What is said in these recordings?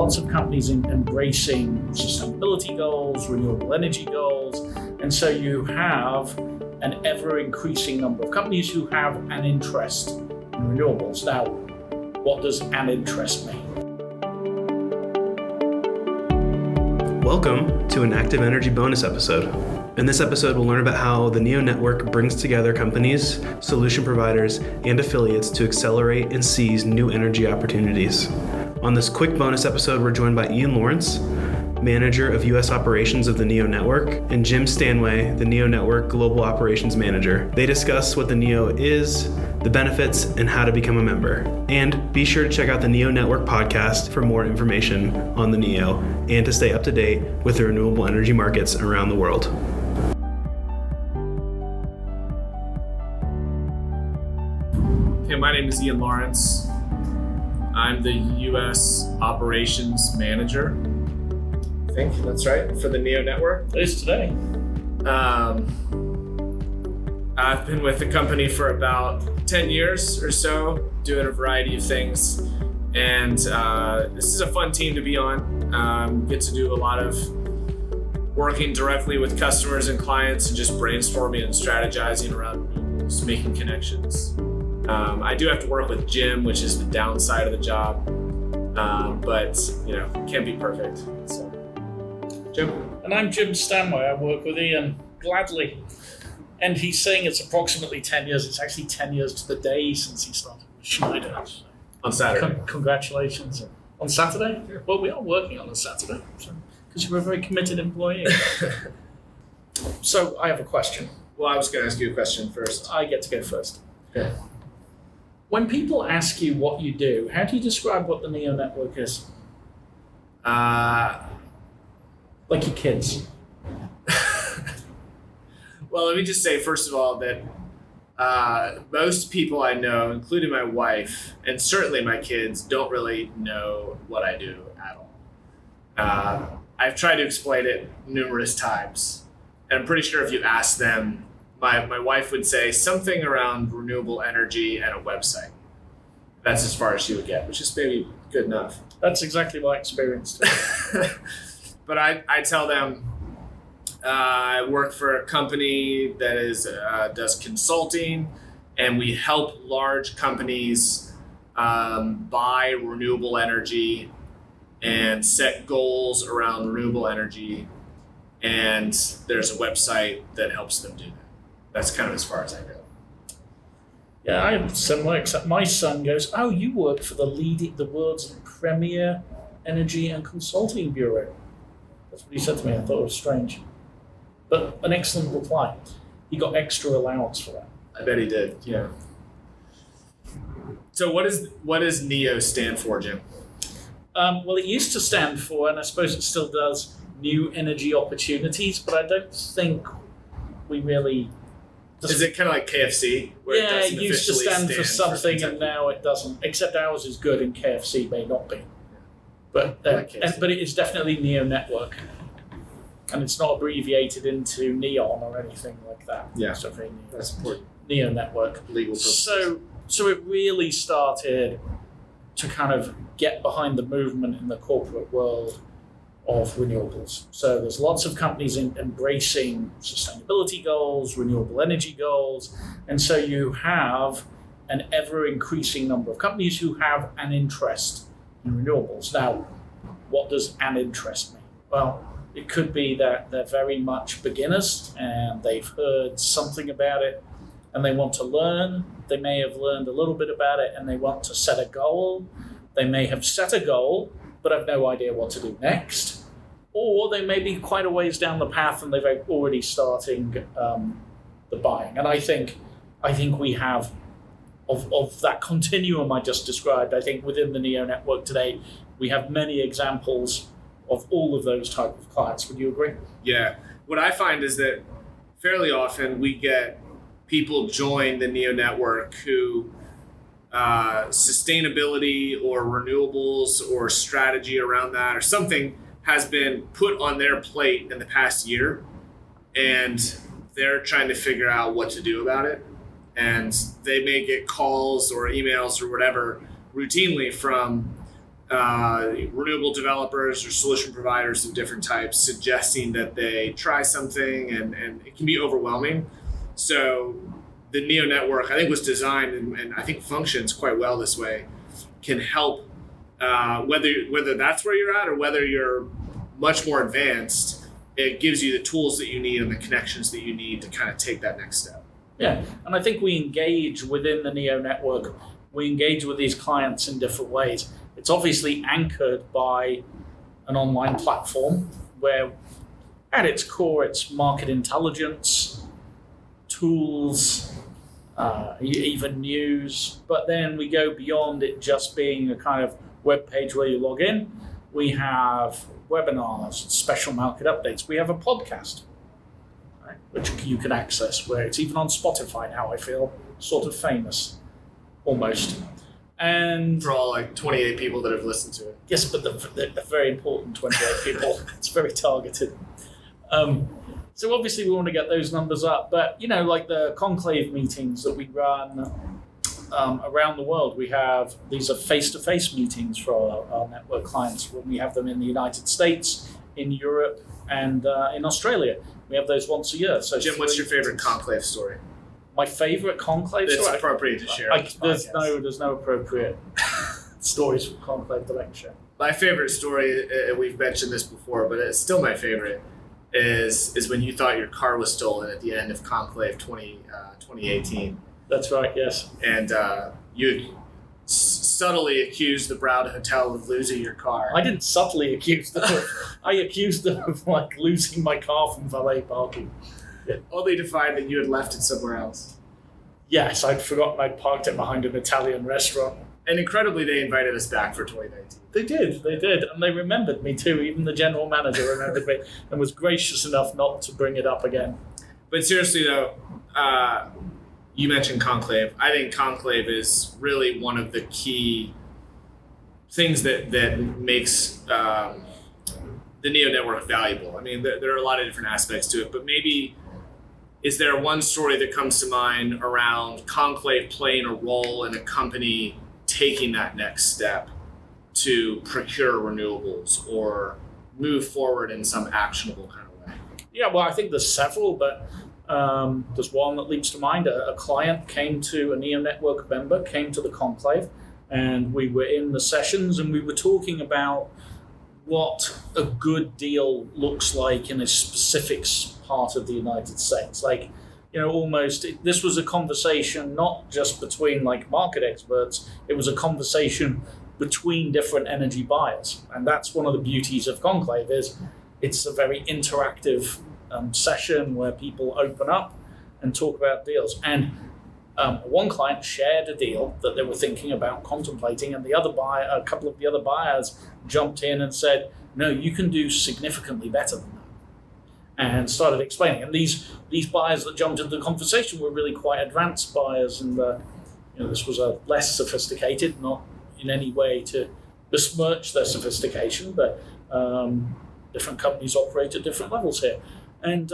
lots of companies embracing sustainability goals, renewable energy goals, and so you have an ever-increasing number of companies who have an interest in renewables. Now, what does an interest mean? Welcome to an Active Energy bonus episode. In this episode, we'll learn about how the NEO network brings together companies, solution providers, and affiliates to accelerate and seize new energy opportunities. On this quick bonus episode, we're joined by Ian Lawrence, Manager of U.S. Operations of the NEO Network, and Jim Stanway, the NEO Network Global Operations Manager. They discuss what the NEO is, the benefits, and how to become a member. And be sure to check out the NEO Network podcast for more information on the NEO and to stay up to date with the renewable energy markets around the world. Okay, my name is Ian Lawrence. I'm the U.S. Operations Manager. I think that's right, for the NEO Network. It is today. I've been with the company for about 10 years or so, doing a variety of things. And this is a fun team to be on. Get to do a lot of working directly with customers and clients and just brainstorming and strategizing around renewables, making connections. I do have to work with Jim, which is the downside of the job, but can't be perfect. So, Jim. And I'm Jim Stanway. I work with Ian gladly. And he's saying it's approximately 10 years. It's actually 10 years to the day since he started with Schneider. On Saturday. Congratulations. On Saturday? Yeah. Well, we are working on a Saturday, because you're a very committed employee. So I have a question. Well, I was going to ask you a question first. I get to go first. Okay. When people ask you what you do, how do you describe what the NEO Network is? Like your kids. Well, let me just say, first of all, that most people I know, including my wife, and certainly my kids, don't really know what I do at all. I've tried to explain it numerous times, and I'm pretty sure if you ask them, my wife would say something around renewable energy and a website. That's as far as she would get, which is maybe good enough. That's exactly my experience too. But I tell them I work for a company that does consulting, and we help large companies buy renewable energy and set goals around renewable energy. And there's a website that helps them do that. That's kind of as far as I go. Yeah, I am similar, except my son goes, "Oh, you work for the world's premier energy and consulting bureau." That's what he said to me. I thought it was strange. But an excellent reply. He got extra allowance for that. I bet he did, yeah. So what does NEO stand for, Jim? Well, it used to stand for, and I suppose it still does, New Energy Opportunities, but I don't think we really... Is it kind of like KFC? Where it used to stand for something and now it doesn't, except ours is good and KFC may not be. But but it is definitely NEO Network. And it's not abbreviated into Neon or anything like that. Yeah, so that's important. NEO Network. Legal purposes. So it really started to kind of get behind the movement in the corporate world of renewables. So there's lots of companies embracing sustainability goals, renewable energy goals, and so you have an ever-increasing number of companies who have an interest in renewables. Now, what does an interest mean? Well, it could be that they're very much beginners and they've heard something about it and they want to learn. They may have learned a little bit about it and they want to set a goal. They may have set a goal but have no idea what to do next. Or they may be quite a ways down the path and they've already starting the buying. And I think we have, of that continuum I just described, I think within the NEO Network today, we have many examples of all of those type of clients. Would you agree? Yeah. What I find is that fairly often we get people join the NEO Network who sustainability or renewables or strategy around that or something has been put on their plate in the past year, and they're trying to figure out what to do about it. And they may get calls or emails or whatever routinely from renewable developers or solution providers of different types suggesting that they try something, and it can be overwhelming. So the NEO network, I think, was designed and I think functions quite well this way, can help whether that's where you're at or whether you're much more advanced. It gives you the tools that you need and the connections that you need to kind of take that next step. Yeah, and I think we engage within the NEO network. We engage with these clients in different ways. It's obviously anchored by an online platform where at its core it's market intelligence, tools, even news, but then we go beyond it just being a kind of web page where you log in. We have webinars, special market updates. We have a podcast, right, which you can access, where it's even on Spotify now, I feel sort of famous, almost. And for all like 28 people that have listened to it. Yes, but the very important 28 people. It's very targeted. So obviously we want to get those numbers up, but like the conclave meetings that we run around the world, these are face-to-face meetings for our network clients. When we have them in the United States, in Europe, and in Australia, we have those once a year. So Jim, what's your favorite conclave story? My favorite conclave story? It's appropriate to share. There's no appropriate stories from conclave to lecture. My favorite story, we've mentioned this before, but it's still my favorite, is when you thought your car was stolen at the end of Conclave 2018. That's right, yes. And you subtly accused the Broward Hotel of losing your car. I didn't subtly accuse them. I accused them of losing my car from valet parking. Yeah. Only to find that you had left it somewhere else. Yes, I'd forgotten I'd parked it behind an Italian restaurant. And incredibly, they invited us back for 2019. They did. And they remembered me too. Even the general manager remembered me and was gracious enough not to bring it up again. But seriously though, you mentioned Conclave. I think Conclave is really one of the key things that makes the NEO network valuable. I mean, there are a lot of different aspects to it, but maybe is there one story that comes to mind around Conclave playing a role in a company taking that next step to procure renewables or move forward in some actionable kind of way? Yeah, well, I think there's several, but there's one that leaps to mind. A client came to, a NEO network member came to the conclave, and we were in the sessions and we were talking about what a good deal looks like in a specific part of the United States. This was a conversation not just between market experts, it was a conversation between different energy buyers. And that's one of the beauties of Conclave, is it's a very interactive session where people open up and talk about deals. And one client shared a deal that they were thinking about contemplating, and a couple of the other buyers jumped in and said, no, you can do significantly better than that, and started explaining. And these buyers that jumped into the conversation were really quite advanced buyers, and this was a less sophisticated, not in any way to besmirch their sophistication, but different companies operate at different levels here. And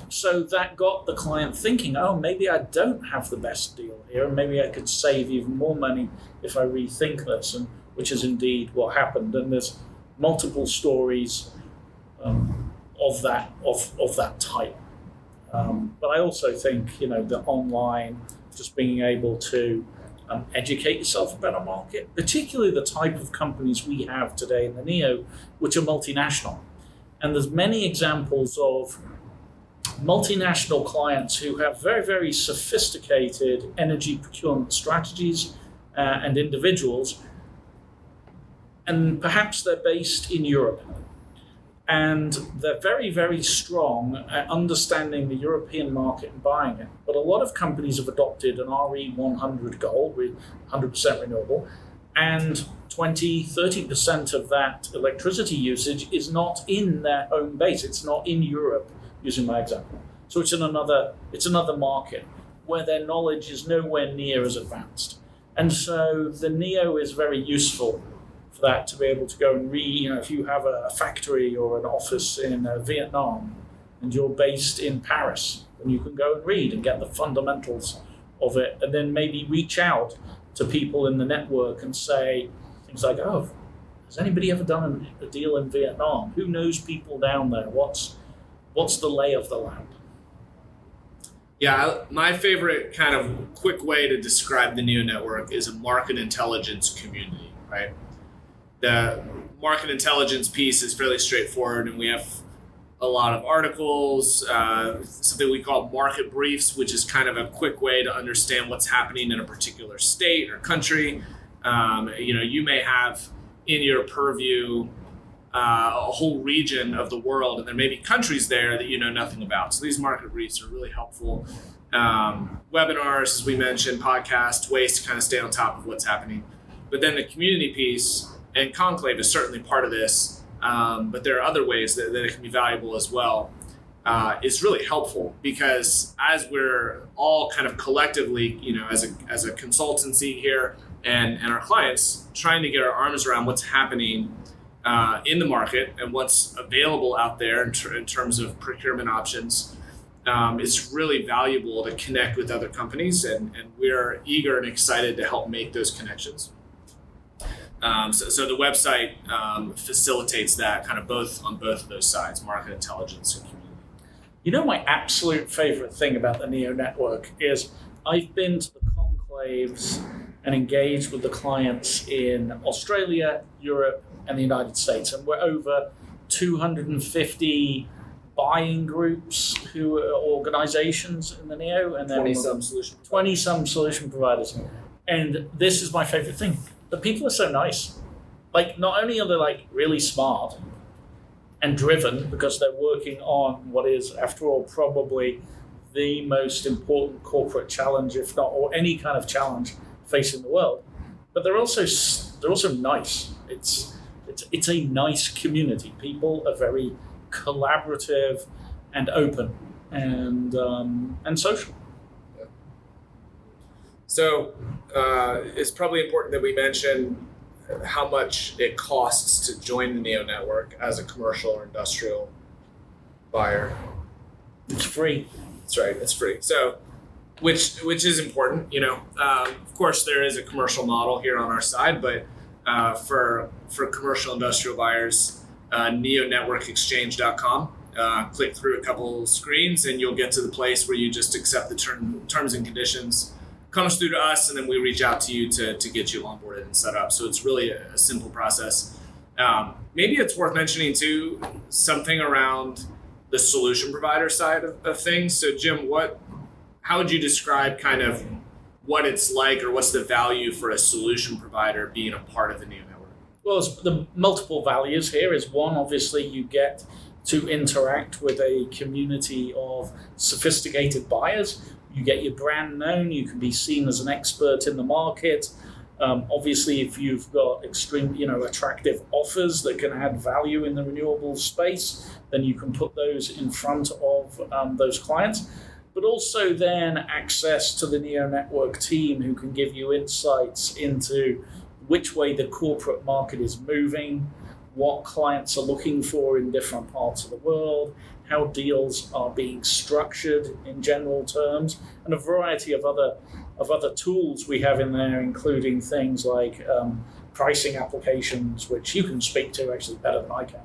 so that got the client thinking, oh, maybe I don't have the best deal here, and maybe I could save even more money if I rethink this, and which is indeed what happened. And there's multiple stories of that type. But I also think, the online, just being able to educate yourself about a market, particularly the type of companies we have today in the NEO, which are multinational. And there's many examples of multinational clients who have very, very sophisticated energy procurement strategies and individuals, and perhaps they're based in Europe. And they're very, very strong at understanding the European market and buying it. But a lot of companies have adopted an RE100 goal with 100% renewable, and 20-30% of that electricity usage is not in their home base. It's not in Europe, using my example. So it's another market where their knowledge is nowhere near as advanced. And so the NEO is very useful for that, to be able to go and read, if you have a factory or an office in Vietnam and you're based in Paris, then you can go and read and get the fundamentals of it, and then maybe reach out to people in the network and say, Things like, oh, has anybody ever done a deal in Vietnam? Who knows people down there? What's the lay of the land? Yeah, my favorite kind of quick way to describe the NEO network is a market intelligence community, right? The market intelligence piece is fairly straightforward, and we have a lot of articles, something we call market briefs, which is kind of a quick way to understand what's happening in a particular state or country. You may have in your purview a whole region of the world, and there may be countries there that you know nothing about. So these market briefs are really helpful. Webinars, as we mentioned, podcasts, ways to kind of stay on top of what's happening. But then the community piece, and Conclave is certainly part of this, but there are other ways that it can be valuable as well, is really helpful, because as we're all kind of collectively, as a consultancy here and our clients trying to get our arms around what's happening in the market and what's available out there in terms of procurement options, it's really valuable to connect with other companies, and we're eager and excited to help make those connections. So the website facilitates that kind of on both of those sides, market intelligence and community. My absolute favorite thing about the NEO network is I've been to the conclaves and engaged with the clients in Australia, Europe, and the United States. And we're over 250 buying groups who are organizations in the NEO, and then 20-some solution providers. And this is my favorite thing. The people are so nice. Like, not only are they like really smart and driven because they're working on what is, after all, probably the most important corporate challenge, if not, or any kind of challenge facing the world, but they're also nice. It's a nice community. People are very collaborative and open and social. Yeah. So it's probably important that we mention how much it costs to join the NEO network as a commercial or industrial buyer. It's free. That's right. It's free. So, which is important. Of course, there is a commercial model here on our side, but for commercial industrial buyers, neonetworkexchange.com. Click through a couple screens, and you'll get to the place where you just accept the terms and conditions. Comes through to us, and then we reach out to you to get you onboarded and set up. So it's really a simple process. Maybe it's worth mentioning too something around the solution provider side of things. So Jim, how would you describe kind of what it's like, or what's the value for a solution provider being a part of the NEO network? Well, the multiple values here is one, obviously you get to interact with a community of sophisticated buyers. You get your brand known, you can be seen as an expert in the market. Obviously, if you've got extreme, attractive offers that can add value in the renewable space, then you can put those in front of those clients. But also then access to the NEO network team who can give you insights into which way the corporate market is moving, what clients are looking for in different parts of the world, how deals are being structured in general terms, and a variety of other tools we have in there, including things like pricing applications, which you can speak to actually better than I can.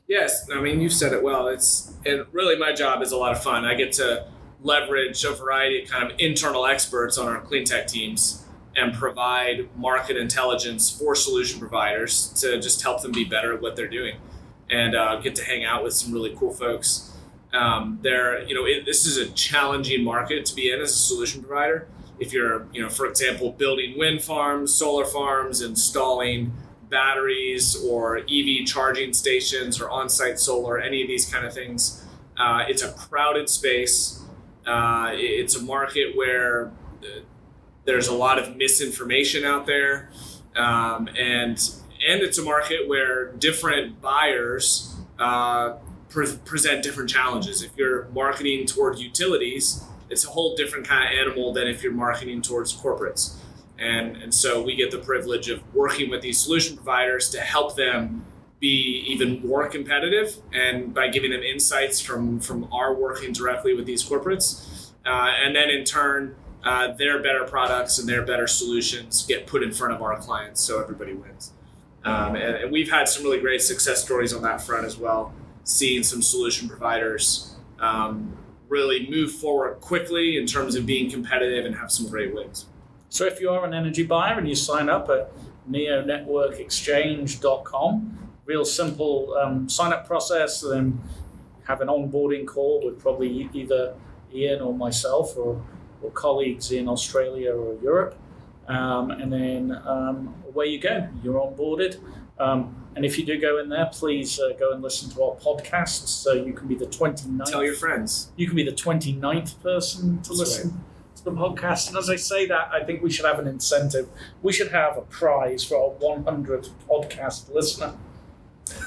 Yes, I mean, you've said it well. And really my job is a lot of fun. I get to leverage a variety of kind of internal experts on our clean tech teams and provide market intelligence for solution providers to just help them be better at what they're doing, and get to hang out with some really cool folks. This is a challenging market to be in as a solution provider. If you're, for example, building wind farms, solar farms, installing batteries or EV charging stations or on-site solar, any of these kind of things, it's a crowded space. It's a market where there's a lot of misinformation out there, and it's a market where different buyers present different challenges. If you're marketing towards utilities, it's a whole different kind of animal than if you're marketing towards corporates. And so we get the privilege of working with these solution providers to help them be even more competitive, and by giving them insights from our working directly with these corporates. And then in turn, their better products and their better solutions get put in front of our clients, so everybody wins. And we've had some really great success stories on that front as well, seeing some solution providers really move forward quickly in terms of being competitive and have some great wins. So if you are an energy buyer and you sign up at neonetworkexchange.com, real simple sign-up process, then have an onboarding call with probably either Ian or myself or colleagues in Australia or Europe. And then away you go. You're onboarded. And if you do go in there, please go and listen to our podcasts. So you can be the 29th. Tell your friends. You can be the 29th person to listen to the podcast. And as I say that, I think we should have an incentive. We should have a prize for our 100th podcast listener.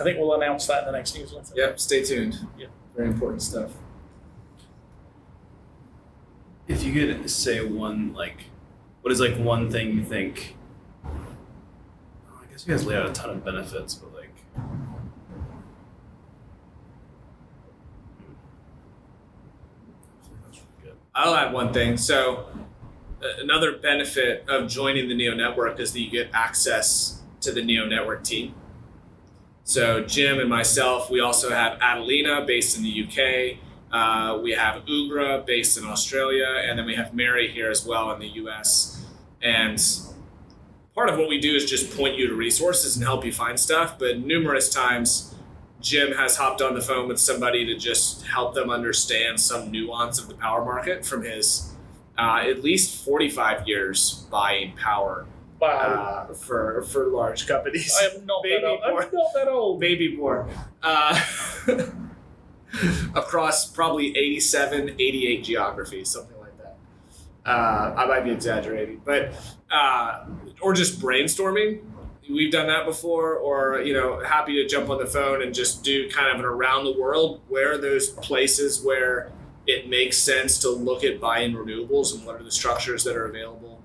I think we'll announce that in the next newsletter. Yep, stay tuned. Yeah. Very important stuff. If you could say one, what is one thing you think? I guess you guys lay out a ton of benefits, but that's really good. I'll add one thing. So another benefit of joining the Neo Network is that you get access to the Neo Network team. So Jim and myself, we also have Adelina based in the UK. We have Ugra based in Australia, and then we have Mary here as well in the US. And part of what we do is just point you to resources and help you find stuff. But numerous times, Jim has hopped on the phone with somebody to just help them understand some nuance of the power market from his at least 45 years buying power. Wow. For large companies. I am not that old. I'm not that old. Baby born. Across probably 87, 88 geographies, something like that. I might be exaggerating, but or just brainstorming. We've done that before, or happy to jump on the phone and just do kind of an around the world. Where are those places where it makes sense to look at buying renewables, and what are the structures that are available?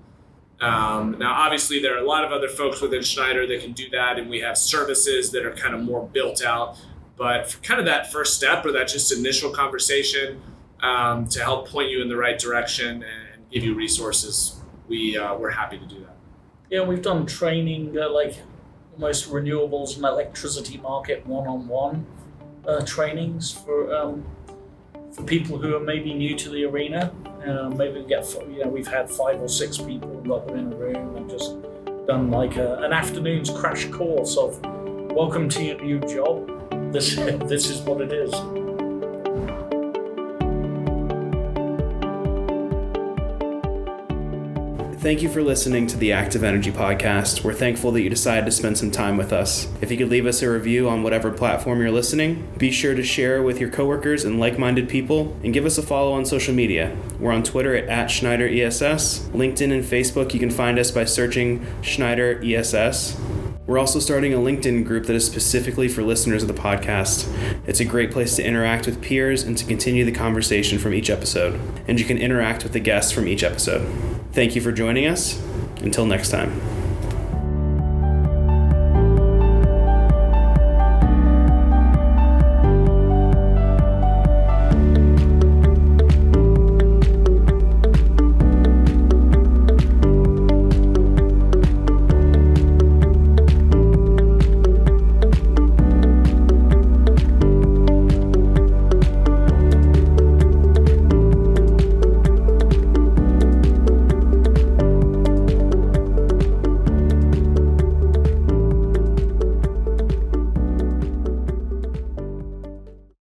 Now, obviously, there are a lot of other folks within Schneider that can do that, and we have services that are kind of more built out. But for kind of that first step, or that just initial conversation to help point you in the right direction and give you resources, we're happy to do that. Yeah, we've done training almost renewables and electricity market one-on-one trainings for people who are maybe new to the arena. Maybe we get, we've had 5 or 6 people, got them in a room and just done an afternoon's crash course of welcome to your new job. This is what it is. Thank you for listening to the Active Energy Podcast. We're thankful that you decided to spend some time with us. If you could leave us a review on whatever platform you're listening, be sure to share with your coworkers and like-minded people, and give us a follow on social media. We're on Twitter at @SchneiderESS. LinkedIn and Facebook, you can find us by searching Schneider ESS. We're also starting a LinkedIn group that is specifically for listeners of the podcast. It's a great place to interact with peers and to continue the conversation from each episode. And you can interact with the guests from each episode. Thank you for joining us. Until next time.